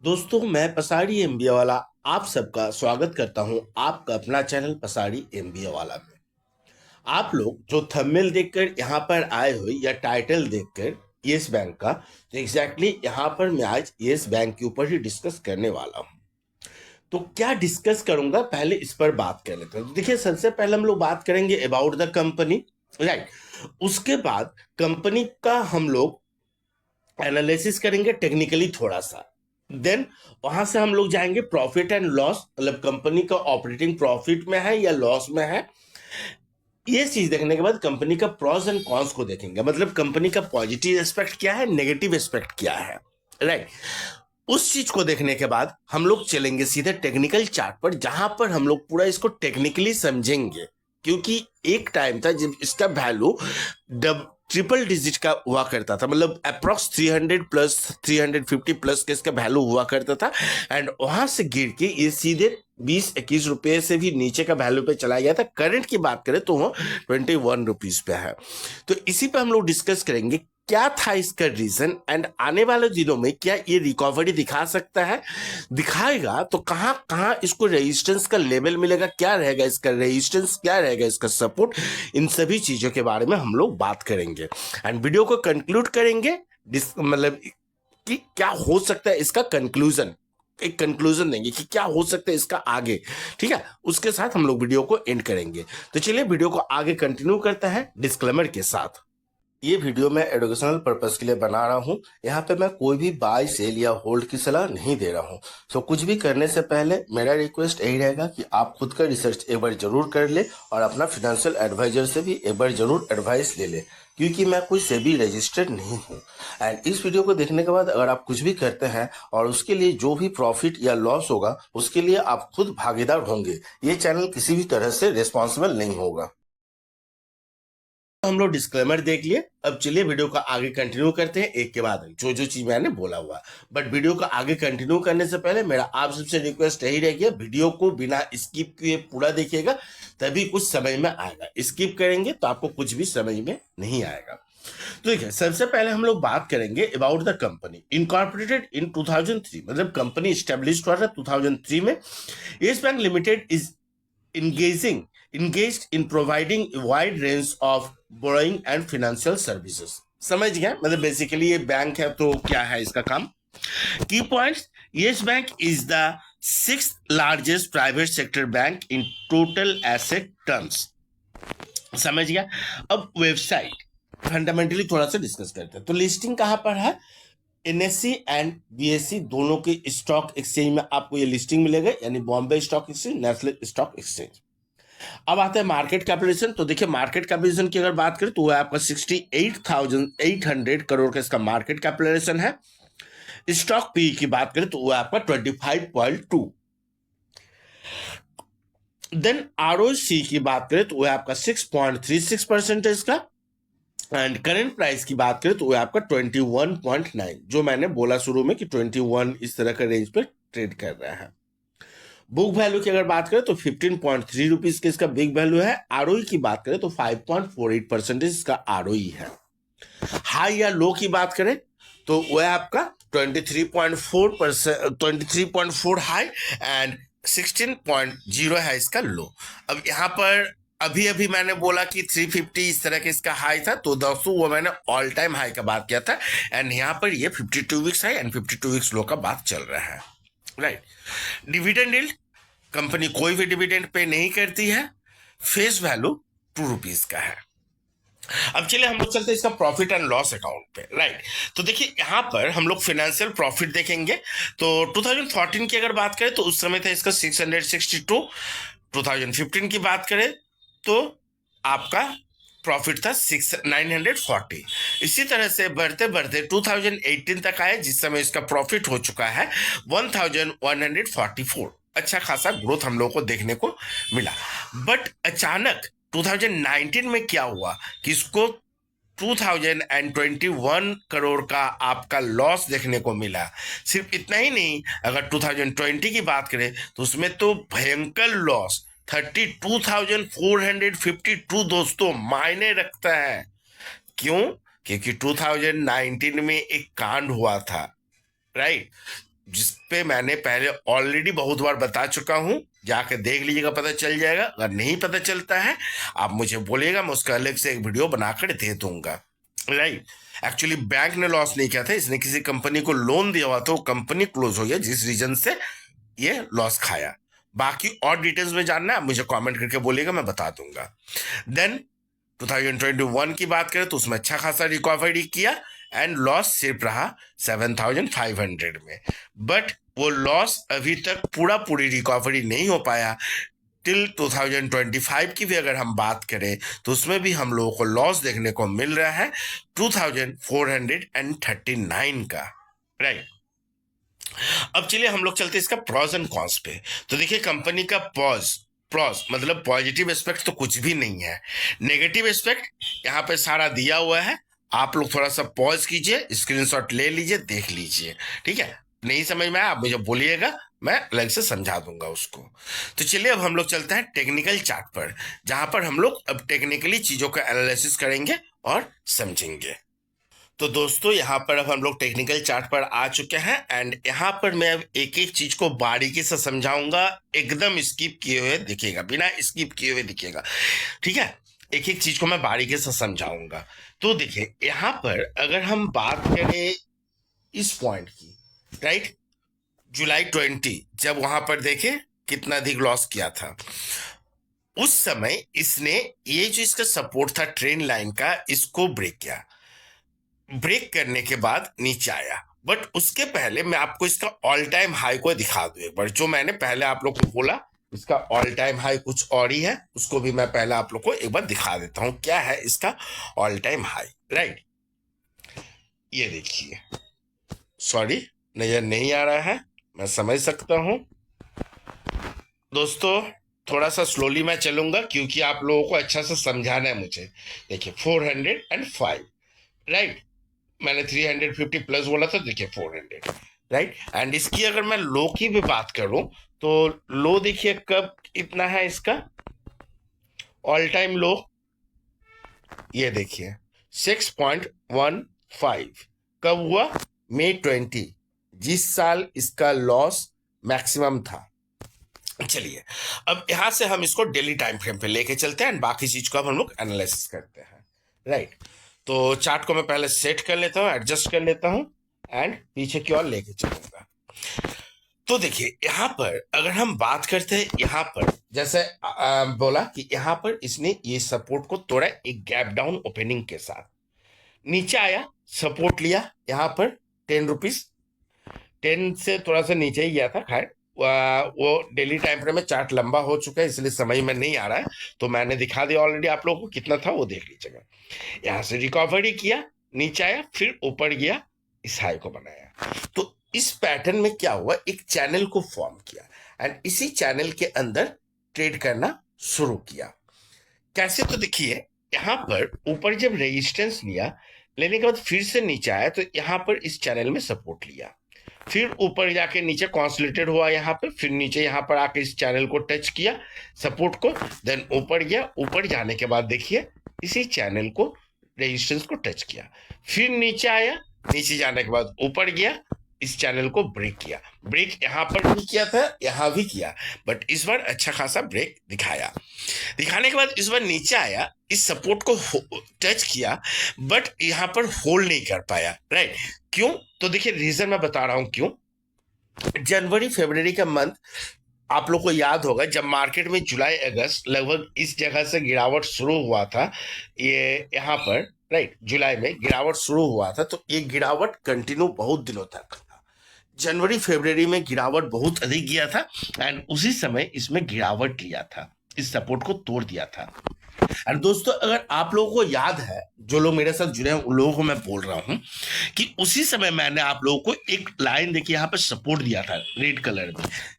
दोस्तों, मैं पसाड़ी एमबीए वाला आप सबका स्वागत करता हूं आपका अपना चैनल पसाड़ी एमबीए वाला में। आप लोग जो थंबनेल देखकर यहां पर आए हो या टाइटल देखकर यस बैंक का, तो एग्जैक्टली यहां पर मैं आज यस बैंक के ऊपर ही डिस्कस करने वाला हूं। तो क्या डिस्कस करूंगा, पहले इस पर बात कर लेते हैं। तो देखिए, सबसे पहले हम लोग बात करेंगे अबाउट द कंपनी, राइट। उसके बाद कंपनी का हम लोग एनालिसिस करेंगे टेक्निकली थोड़ा सा। देन वहां से हम लोग जाएंगे प्रॉफिट एंड लॉस, मतलब कंपनी का ऑपरेटिंग प्रॉफिट में है या लॉस में है। ये चीज देखने के बाद कंपनी का प्रॉस एंड कॉन्स को देखेंगे, मतलब कंपनी का पॉजिटिव एस्पेक्ट क्या है, नेगेटिव एस्पेक्ट क्या है, राइट। उस चीज को देखने के बाद हम लोग चलेंगे सीधे टेक्निकल चार्ट पर, जहां पर हम लोग पूरा इसको टेक्निकली समझेंगे। क्योंकि एक टाइम था जब इसका वैल्यू डब ट्रिपल डिजिट का हुआ करता था, मतलब अप्रॉक्स 300 प्लस 350 प्लस के इसका वैल्यू हुआ करता था। एंड वहां से गिर के ये सीधे 20-21 रुपए से भी नीचे का वैल्यू पे चला गया था। करंट की बात करें तो वो 21 रुपीज पे है। तो इसी पे हम लोग डिस्कस करेंगे क्या था इसका रीजन, एंड आने वाले दिनों में क्या ये रिकवरी दिखा सकता है। दिखाएगा तो कहां कहां इसको रेजिस्टेंस का लेवल मिलेगा, क्या रहेगा इसका रेजिस्टेंस, क्या रहेगा इसका सपोर्ट, इन सभी चीजों के बारे में हम लोग बात करेंगे। एंड वीडियो को कंक्लूड करेंगे, मतलब कि क्या हो सकता है इसका कंक्लूजन, एक कंक्लूजन देंगे कि क्या हो सकता है इसका आगे। ठीक है, उसके साथ हम लोग वीडियो को एंड करेंगे। तो चलिए वीडियो को आगे कंटिन्यू करते हैं डिस्क्लेमर के साथ। ये वीडियो मैं एडुकेशनल पर्पस के लिए बना रहा हूँ। यहाँ पे मैं कोई भी बाय सेल या होल्ड की सलाह नहीं दे रहा हूँ। तो कुछ भी करने से पहले मेरा रिक्वेस्ट यही रहेगा कि आप खुद का रिसर्च एक बार जरूर कर ले और अपना फाइनेंशियल एडवाइजर से भी एक बार जरूर एडवाइस ले ले, क्योंकि मैं कोई सेबी रजिस्टर्ड नहीं हूँ। एंड इस वीडियो को देखने के बाद अगर आप कुछ भी करते हैं और उसके लिए जो भी प्रॉफिट या लॉस होगा उसके लिए आप खुद भागीदार होंगे। ये चैनल किसी भी तरह से रिस्पॉन्सिबल नहीं होगा। हम लोग डिस्क्लेमर देख लिए, अब चलिए वीडियो को आगे कंटिन्यू करते हैं एक के बाद जो जो चीज मैंने बोला हुआ। बट वीडियो को आगे कंटिन्यू करने से पहले मेरा आप सबसे रिक्वेस्ट यही रहेगी, वीडियो को बिना स्किप किए पूरा देखिएगा, तभी कुछ समझ में आएगा। स्किप करेंगे तो आपको कुछ भी समझ में नहीं आएगा। तो देखिए, सबसे पहले हम लोग बात करेंगे about the company incorporated in 2003, मतलब कंपनी स्टेब्लिश हुआ था 2003 में। Yes bank limited is engaging engaged in providing a wide range of borrowing and financial services। समझ गया, मतलब बेसिकली ये बैंक है तो क्या है इसका काम। की points, yes bank is the 6th largest private sector bank in total asset terms. समझ गया। अब वेबसाइट फंडामेंटली थोड़ा सा डिस्कस करते हैं। तो लिस्टिंग कहां पर है, एनएससी एंड बीएससी दोनों के स्टॉक एक्सचेंज में आपको ये लिस्टिंग मिलेगा, यानी Bombay stock exchange, national stock exchange. अब आता है मार्केट कैपिटलाइजेशन। तो देखिए, मार्केट कैपिटलाइजेशन की अगर बात करें तो वो आपका 68,800 करोड़ का इसका मार्केट कैपिटलाइजेशन है। स्टॉक पी की बात करें तो वो आपका 25.2। देन आरओसी की बात करें तो वो आपका 6.36% का। एंड करेंट प्राइस की बात करें तो वो आपका 21.9, जो मैंने बोला शुरू में कि 21 इस तरह का रेंज पे ट्रेड कर रहा है। बुक वैल्यू की अगर बात करें तो 15.3 रुपीज के इसका बिग वैल्यू है। आरओई की बात करें तो 5.48% इसका आरओई है। हाई या लो की बात करें तो वह आपका 23.4 हाई एंड 16.0 है इसका लो। अब यहाँ पर अभी अभी मैंने बोला कि 350 इस तरह के इसका हाई था, तो दोस्तों वो मैंने ऑल टाइम हाई का बात किया था। एंड यहाँ पर ये 52 weeks high and 52 weeks low का बात चल रहा है, राइट। डिविडेंड यील्ड, कंपनी कोई भी डिविडेंड पे नहीं करती है। फेस वैल्यू 2 रुपीज का है। अब चलिए हम लोग चलते हैं इसका प्रॉफिट एंड लॉस अकाउंट पे, राइट। तो देखिए, यहां पर हम लोग फाइनेंशियल प्रॉफिट देखेंगे। तो 2014 की अगर बात करें तो उस समय था इसका 662। 2015 की बात करें तो आपका प्रॉफिट था 940। इसी तरह से बढ़ते बढ़ते 2018 तक आए, जिस समय इसका प्रॉफिट हो चुका है 1144। अच्छा खासा ग्रोथ हम लोगों को देखने को मिला। बट अचानक 2019 में क्या हुआ कि इसको 2021 करोड़ का आपका लॉस देखने को मिला। सिर्फ इतना ही नहीं, अगर 2020 की बात करें तो उसमें तो भयंकर लॉस 32,452 दोस्तों मायने रखता है। क्यों? क्योंकि 2019 में एक कांड हुआ था, राइट। जिसपे मैंने पहले ऑलरेडी बहुत बार बता चुका हूं, जाके देख लीजिएगा, पता चल जाएगा। अगर नहीं पता चलता है आप मुझे बोलिएगा, मैं उसका अलग से एक वीडियो बनाकर दे दूंगा। राइट। एक्चुअली बैंक ने लॉस नहीं किया था, इसने किसी कंपनी को लोन दिया हुआ था, वो कंपनी क्लोज हो गया, जिस रीजन से ये लॉस खाया। बाकी और डिटेल्स में जानना है आप मुझे कमेंट करके बोलिएगा, मैं बता दूंगा। देन 2021 की बात करें तो उसमें अच्छा खासा रिकवरी किया एंड लॉस सिर्फ रहा 7,500 में। बट वो लॉस अभी तक पूरी रिकवरी नहीं हो पाया। टिल 2025 की भी अगर हम बात करें तो उसमें भी हम लोगों को लॉस देखने को मिल रहा है 2,439 का। राइट। अब चलिए हम लोग चलते इसका प्रॉस एंड कॉन्स पे। तो देखिए कंपनी का प्रॉस मतलब पॉजिटिव एस्पेक्ट तो कुछ भी नहीं है, नेगेटिव एस्पेक्ट यहाँ पे सारा दिया हुआ है। आप लोग थोड़ा सा पॉज कीजिए, स्क्रीनशॉट ले लीजिए, देख लीजिए। ठीक है, नहीं समझ में आया आप मुझे बोलिएगा, मैं अलग से समझा दूंगा उसको। तो चलिए अब हम लोग चलते हैं टेक्निकल चार्ट पर, जहां पर हम लोग अब टेक्निकली चीजों का एनालिसिस करेंगे और समझेंगे। तो दोस्तों यहाँ पर अब हम लोग टेक्निकल चार्ट पर आ चुके हैं एंड यहाँ पर मैं अब एक एक चीज को बारीकी से समझाऊंगा, एकदम स्किप किए हुए दिखेगा, बिना स्किप किए हुए दिखेगा। ठीक है, एक एक चीज को मैं बारीकी से समझाऊंगा। तो देखिए यहाँ पर अगर हम बात करें इस पॉइंट की, राइट, जुलाई 20 जब वहां पर देखे कितना अधिक लॉस किया था, उस समय इसने ये जो इसका सपोर्ट था ट्रेन लाइन का, इसको ब्रेक किया। ब्रेक करने के बाद नीचे आया, बट उसके पहले मैं आपको इसका ऑल टाइम हाई को दिखा दूं एक बार। जो मैंने पहले आप लोग को बोला इसका ऑल टाइम हाई कुछ और ही है, उसको भी मैं पहले आप लोग को एक बार दिखा देता हूं क्या है इसका ऑल टाइम हाई। राइट, ये देखिए, सॉरी नजर नहीं आ रहा है, मैं समझ सकता हूं दोस्तों, थोड़ा सा स्लोली मैं चलूंगा क्योंकि आप लोगों को अच्छा से समझाना है मुझे। देखिए 405, राइट, मैंने 350 प्लस बोला था, देखिए 400। राइट, एंड इसकी अगर मैं लो की भी बात करूं तो लो देखिए कब इतना है इसका ऑल टाइम लो, ये देखिए 6.15 कब हुआ, मई 20, जिस साल इसका लॉस मैक्सिमम था। चलिए अब यहां से हम इसको डेली टाइम फ्रेम पे लेके चलते हैं एंड बाकी चीज को अब हम लोग एनालिसिस करते हैं। राइट, तो चार्ट को मैं पहले सेट कर लेता हूं, एडजस्ट कर लेता हूं एंड पीछे की ओर लेके चलूंगा। तो देखिए यहां पर अगर हम बात करते हैं, यहां पर जैसे बोला कि यहां पर इसने ये सपोर्ट को तोड़ा एक गैप डाउन ओपनिंग के साथ, नीचे आया, सपोर्ट लिया यहां पर 10 रुपीज, 10 से थोड़ा सा नीचे ही गया था। खैर वो डेली टाइम फ्रेम में चार्ट लंबा हो चुका है इसलिए समझ में नहीं आ रहा है, तो मैंने दिखा दिया ऑलरेडी आप लोगों को कितना था, वो देख लीजिएगा। यहां से रिकवरी किया, नीचे आया, फिर ऊपर गया, इस हाई को बनाया। तो इस पैटर्न में क्या हुआ, एक चैनल को फॉर्म किया एंड इसी चैनल के अंदर ट्रेड करना शुरू किया। कैसे, तो देखिए यहां पर ऊपर जब रेजिस्टेंस लिया, लेने के बाद फिर से नीचे आया, तो यहां पर इस चैनल में सपोर्ट लिया, फिर ऊपर जाके नीचे कॉन्सोलिडेटेड हुआ यहाँ पे, फिर नीचे यहाँ पर आके इस चैनल को टच किया सपोर्ट को, देन ऊपर गया, ऊपर जाने के बाद देखिए इसी चैनल को रेजिस्टेंस को टच किया, फिर नीचे आया, नीचे जाने के बाद ऊपर गया, इस चैनल को ब्रेक किया। ब्रेक यहां पर भी किया था, यहां भी किया, बट इस बार अच्छा खासा ब्रेक दिखाया। दिखाने के बाद इस बार नीचे आया, इस सपोर्ट को टच किया, बट यहां पर होल्ड नहीं कर पाया। राइट, क्यों, तो देखिए रीजन मैं बता रहा हूं क्यों। जनवरी फरवरी का मंथ आप लोग को याद होगा, जब मार्केट में जुलाई अगस्त लगभग इस जगह से गिरावट शुरू हुआ था, ये यहाँ पर, राइट, जुलाई में गिरावट शुरू हुआ था, तो ये गिरावट कंटिन्यू बहुत दिनों तक था। जनवरी फरवरी में गिरावट बहुत अधिक गया था एंड उसी समय इसमें गिरावट लिया था, इस सपोर्ट को तोड़ दिया था। और दोस्तों अगर आप लोगों को याद है, जो लोग मेरे साथ जुड़े हैं उन लोगों को मैं बोल रहा हूं कि उसी समय मैंने आप लोगों को एक लाइन देखिए यहाँ पर सपोर्ट दिया था रेड कलर में,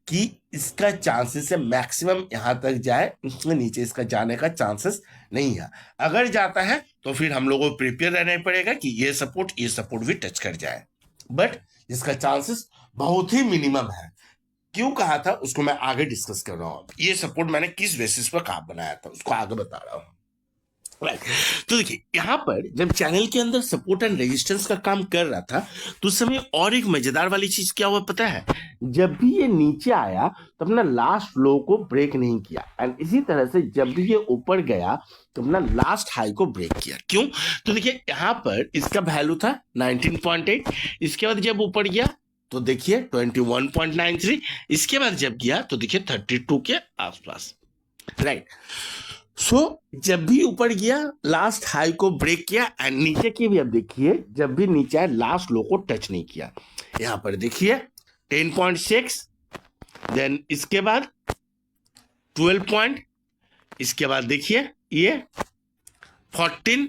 कि इसका चांसेस है मैक्सिमम यहां तक जाए, उसमें नीचे इसका जाने का चांसेस नहीं है। अगर जाता है तो फिर हम लोगों को प्रिपेयर रहना पड़ेगा कि ये सपोर्ट भी टच कर जाए, बट इसका चांसेस बहुत ही मिनिमम है। क्यों कहा था उसको मैं आगे डिस्कस कर रहा हूं, ये सपोर्ट मैंने किस बेसिस पर कहा बनाया था उसको आगे बता रहा हूं। राइट। तो देखिए यहाँ पर जब चैनल के अंदर सपोर्ट एंड रेजिस्टेंस का काम कर रहा था तो उस समय और एक मजेदार वाली चीज क्या हुआ पता है, जब भी ये नीचे आया तो अपना लास्ट लो को ब्रेक नहीं किया, एंड इसी तरह से जब भी ये ऊपर गया तो अपना लास्ट हाई को ब्रेक किया। क्यों? तो देखिए यहाँ पर इसका वैल्यू था 19.8, इसके बाद जब ऊपर गया तो देखिए 21.93, इसके बाद जब गया तो देखिए 32 के आसपास, राइट। सो जब भी ऊपर गया लास्ट हाई को ब्रेक किया, एंड नीचे की भी अब देखिए जब भी नीचे आया लास्ट लो को टच नहीं किया। यहां पर देखिए 10.6, देन इसके बाद 12 पॉइंट, इसके बाद देखिए ये 14,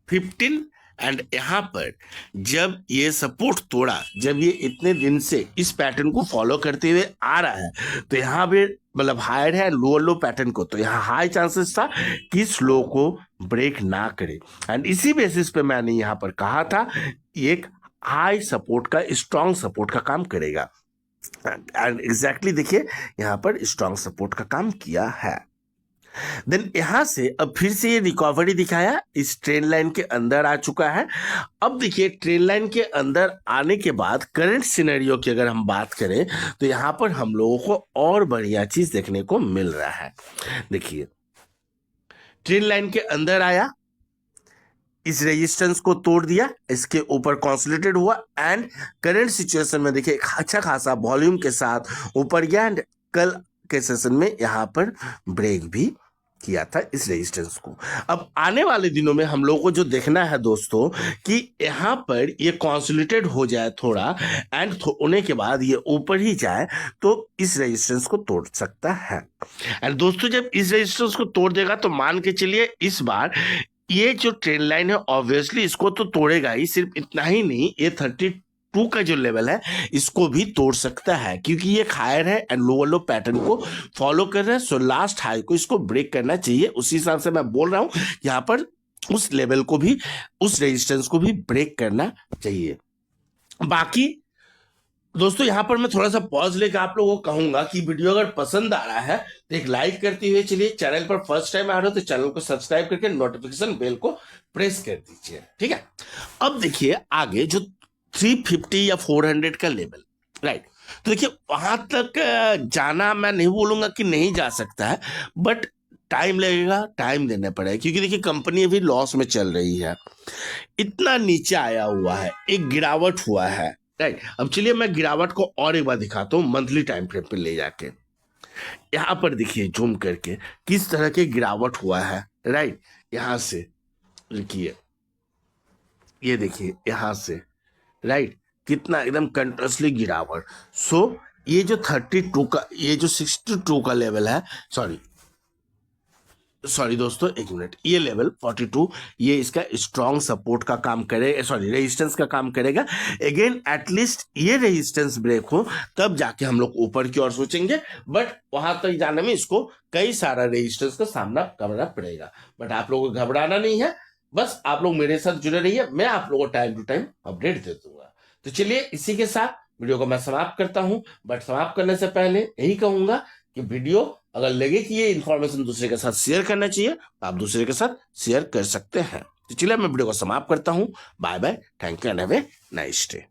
15, एंड यहां पर जब ये सपोर्ट तोड़ा, जब ये इतने दिन से इस पैटर्न को फॉलो करते हुए आ रहा है तो यहां पे मतलब हायर है लोअर लो पैटर्न को, तो यहाँ हाई चांसेस था कि इस लो को ब्रेक ना करे, एंड इसी बेसिस पे मैंने यहाँ पर कहा था एक हाई सपोर्ट का स्ट्रॉन्ग सपोर्ट का काम करेगा, एंड एग्जैक्टली देखिए यहाँ पर स्ट्रॉन्ग सपोर्ट का काम किया है। देन यहां से अब फिर से ये रिकवरी दिखाया, इस ट्रेन लाइन के अंदर आ चुका है। अब देखिए ट्रेन लाइन के अंदर आने के बाद करंट सिनेरियो की अगर हम बात करें तो यहां पर हम लोगों को और बढ़िया चीज देखने को मिल रहा है। देखिए ट्रेन लाइन के अंदर आया, इस रेजिस्टेंस को तोड़ दिया, इसके ऊपर कॉन्सोलिडेटेड हुआ, एंड करंट सिचुएशन में देखिए अच्छा खासा वॉल्यूम के साथ ऊपर गया, एंड कल के सेशन में यहां पर ब्रेक भी किया था इस रेजिस्टेंस को। अब आने वाले दिनों में हम लोगों को जो देखना है दोस्तों कि यहां पर ये कॉन्सोलिडेटेड हो जाए थोड़ा, एंड होने के बाद ये ऊपर ही जाए तो इस रेजिस्टेंस को तोड़ सकता है। एंड दोस्तों जब इस रेजिस्टेंस को तोड़ देगा तो मान के चलिए इस बार ये जो ट्रेंड लाइन है ऑब्वियसली इसको तो तोड़ेगा ही, सिर्फ इतना ही नहीं ये 32 का जो लेवल है इसको भी तोड़ सकता है, क्योंकि ये हायर है एंड लोअर लो पैटर्न को फॉलो कर रहा है। सो लास्ट हाई को इसको ब्रेक करना चाहिए, उसी हिसाब से मैं बोल रहा हूं यहां पर उस लेवल को भी, उस रेजिस्टेंस को भी ब्रेक करना चाहिए। बाकी दोस्तों यहां पर मैं थोड़ा सा पॉज लेकर आप लोगों को कहूंगा कि वीडियो अगर पसंद आ रहा है तो एक लाइक करते हुए चलिए, चैनल पर फर्स्ट टाइम आ रहे हो तो चैनल को सब्सक्राइब करके नोटिफिकेशन बेल को प्रेस कर दीजिए, ठीक है। अब देखिए आगे जो 350 या 400 का लेवल, राइट, तो देखिए वहां तक जाना मैं नहीं बोलूंगा कि नहीं जा सकता है, बट टाइम लगेगा, टाइम देना पड़ेगा, क्योंकि देखिए कंपनी अभी लॉस में चल रही है, इतना नीचे आया हुआ है, एक गिरावट हुआ है, राइट। अब चलिए मैं गिरावट को और एक बार दिखाता हूं मंथली टाइम फ्रेम पे ले जाके, यहां पर देखिए जूम करके किस तरह के गिरावट हुआ है, राइट। यहां से देखिए, ये देखिए यहां से, राइट, कितना एकदम कंटिन्यूअसली गिरावट। सो ये जो 32 का, ये जो 62 का लेवल है, सॉरी दोस्तों एक मिनट, ये लेवल 42 ये इसका स्ट्रॉन्ग सपोर्ट का काम करेगा, सॉरी रेजिस्टेंस का काम करेगा। अगेन एटलीस्ट ये रेजिस्टेंस ब्रेक हो तब जाके हम लोग ऊपर की ओर सोचेंगे, बट वहां तक जाने में इसको कई सारा रेजिस्टेंस का सामना करना पड़ेगा। बट आप लोगों को घबराना नहीं है, बस आप लोग मेरे साथ जुड़े रहिए, मैं आप लोगों को टाइम टू टाइम अपडेट दे दूंगा। तो चलिए इसी के साथ वीडियो को मैं समाप्त करता हूं, बट समाप्त करने से पहले यही कहूंगा कि वीडियो अगर लगे कि ये इंफॉर्मेशन दूसरे के साथ शेयर करना चाहिए तो आप दूसरे के साथ शेयर कर सकते हैं। तो चलिए मैं वीडियो को समाप्त करता हूं, bye bye, thank you and have a nice day.